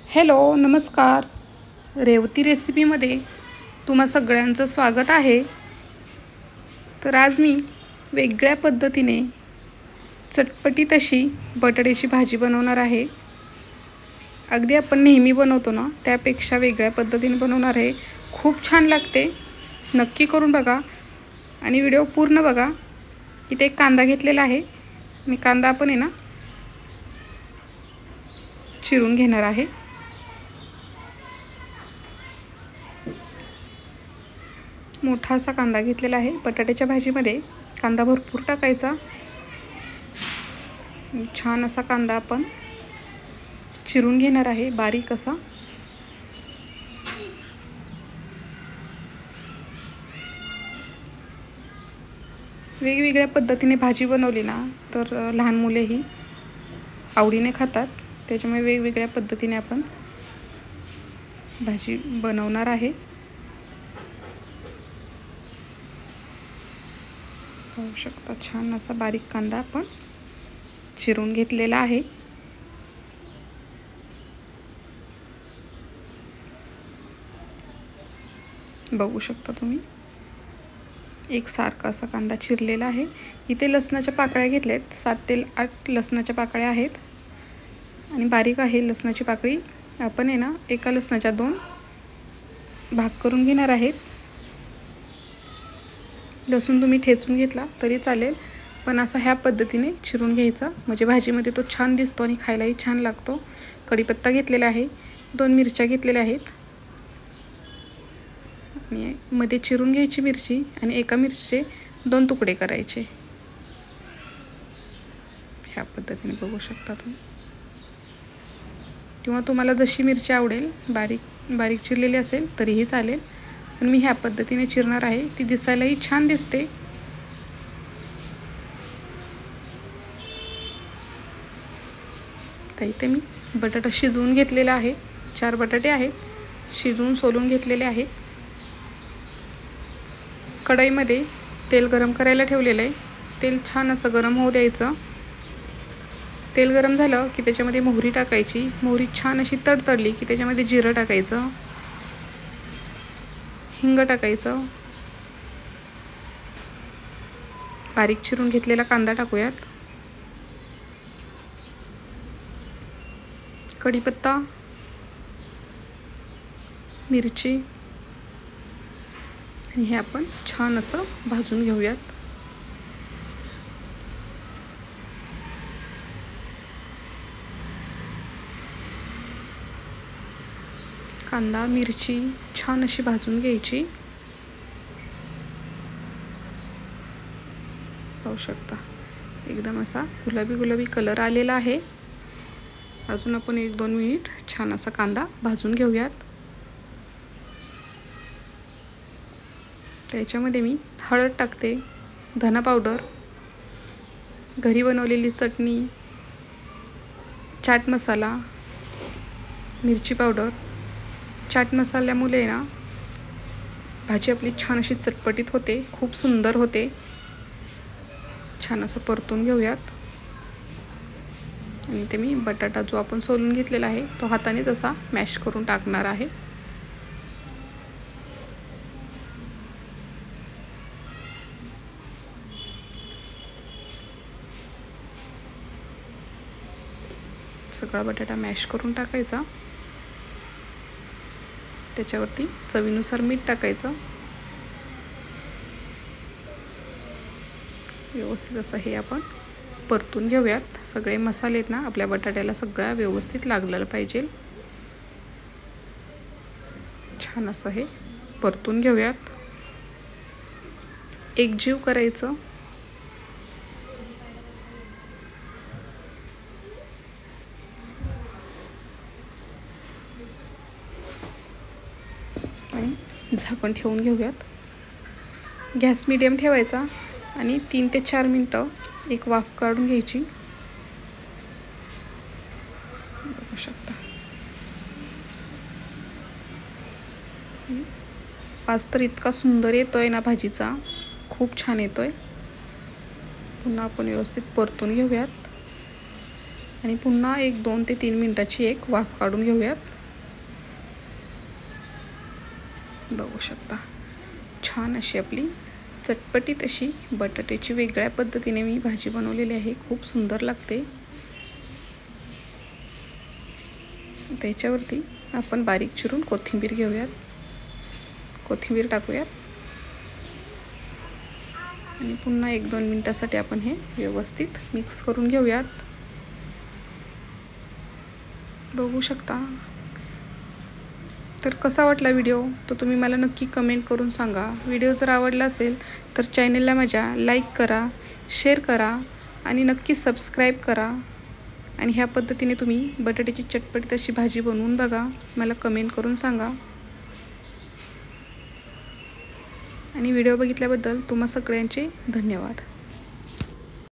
Hello नमस्कार. रेवती रेसिपीमध्ये तुम्हा सगळ्यांचं स्वागत आहे. तर आज मी वेगळ्या पद्धतीने चटपटीत अशी बटाट्याची भाजी बनवणार आहे. अगदी आपण नेहमी बनवतो ना त्यापेक्षा वेगळ्या पद्धतीने बनवणार आहे. खूप छान लागते. नक्की करून बघा आणि व्हिडिओ पूर्ण बघा. इथे एक कांदा घेतलेला आहे आणि कांदा आपण आहे ना चिरून घेणार आहे. मोठा असा कांदा घेतलेला आहे. बटाट्याच्या भाजीमध्ये कांदा भरपूर टाकायचा. छान असा कांदा आपण चिरून घेणार आहे बारीक असा. वेगवेगळ्या पद्धतीने भाजी बनवली ना तर लहान मुलेही आवडीने खातात. त्याच्यामुळे वेगवेगळ्या पद्धतीने आपण भाजी बनवणार आहे. पाहू शकता छान असा बारीक कांदा आपण चिरून घेतलेला आहे. बघू शकता तुम्ही एक सारखा असा कांदा चिरलेला आहे. इथे लसणाच्या पाकळ्या घेतल्यात. 7 ते 8 लसणाच्या पाकळ्या आहेत आणि बारीक आहे लसणाची पाकळी. आपण आहे ना एका लसणाच्या 2 भाग करून घेणार आहेत. लसूण तुम्ही ठेचून घेतला तरी चालेल, पण असा ह्या पद्धतीने चिरून घ्यायचा म्हणजे भाजीमध्ये तो छान दिसतो आणि खायलाही छान लागतो. कढीपत्ता घेतलेला आहे. 2 मिरच्या घेतलेल्या आहेत आणि मध्ये चिरून घ्यायची मिरची आणि एका मिरचीचे 2 तुकडे करायचे. ह्या पद्धतीने बघू शकता तुम्ही, किंवा तुम्हाला जशी मिरची आवडेल बारीक चिरलेली असेल तरीही चालेल, पण मी ह्या पद्धतीने चिरणार आहे. ती दिसायलाही छान दिसते. तर इथे मी बटाटा शिजवून घेतलेला आहे. 4 बटाटे आहेत, शिजवून सोलून घेतलेले आहेत. कढईमध्ये तेल गरम करायला ठेवलेलं आहे. तेल छान असं गरम होऊ द्यायचं. तेल गरम झालं की त्याच्यामध्ये मोहरी टाकायची. मोहरी छान अशी तडतडली की त्याच्यामध्ये जिरं टाकायचं, हिंग टाकायचं, बारीक चिरून घेतलेला कांदा टाकूयात, कढीपत्ता, मिरची आणि हे आपण छान असं भाजून घेऊयात. कांदा मिरची छान अशी भाजून घ्यायची. पाहू शकता एकदम असा गुलाबी कलर आलेला आहे. अजून आपण 1-2 मिनिट छान असा कांदा भाजून घेऊयात. त्याच्यामध्ये मी हळद टाकते, धना पावडर, घरी बनवलेली चटणी, चाट मसाला, मिरची पावडर. चाट मसाल्यामुळे ना भाजी आपली छान अशी चटपटीत होते, खूप सुंदर होते. छान असं परतून घेऊयात. आणि ते मी बटाटा जो आपण सोलून घेतलेला आहे तो हाताने तसा मॅश करून टाकणार आहे. सगळा बटाटा मॅश करून टाकायचा. त्याच्यावरती चवीनुसार मीठ टाकायचं. व्यवस्थित असं हे आपण परतून घेऊयात. सगळे मसाले ना आपल्या बटाट्याला सगळ्या व्यवस्थित लागलं पाहिजे. छान असं हे परतून घेऊयात. एकजीव करायचं. आणि झाकण ठेवून घेऊयात. गॅस मीडियम ठेवायचा आणि 3 ते 4 मिनिटं एक वाफ काढून घ्यायची. बघू शकता वास तर इतका सुंदर येतोय ना भाजीचा, खूप छान येतोय. पुन्हा आपण व्यवस्थित परतून घेऊयात आणि पुन्हा 1-2 ते 3 मिनिटाची एक वाफ काढून घेऊयात. बघू शकता छान अशी आपली चटपटीत अशी बटाट्याची वेगळ्या पद्धतीने मी भाजी बनवलेली आहे. खूप सुंदर लागते. त्याच्यावरती आपण बारीक चिरून कोथिंबीर घेऊयात. कोथिंबीर टाकूयात आणि पुन्हा 1-2 मिनिटासाठी आपण हे व्यवस्थित मिक्स करून घेऊयात. बघू शकता. तर कसा वाटला व्हिडिओ तो तुम्ही मला नक्की कमेंट करून सांगा. व्हिडिओ जर आवडला असेल तर चॅनलला माझ्या लाईक करा, शेअर करा आणि नक्की सबस्क्राईब करा. आणि ह्या पद्धतीने तुम्ही बटाट्याची चटपटीत अशी भाजी बनवून बघा. मला कमेंट करून सांगा. आणि व्हिडिओ बघितल्याबद्दल तुम्हा सगळ्यांचे धन्यवाद.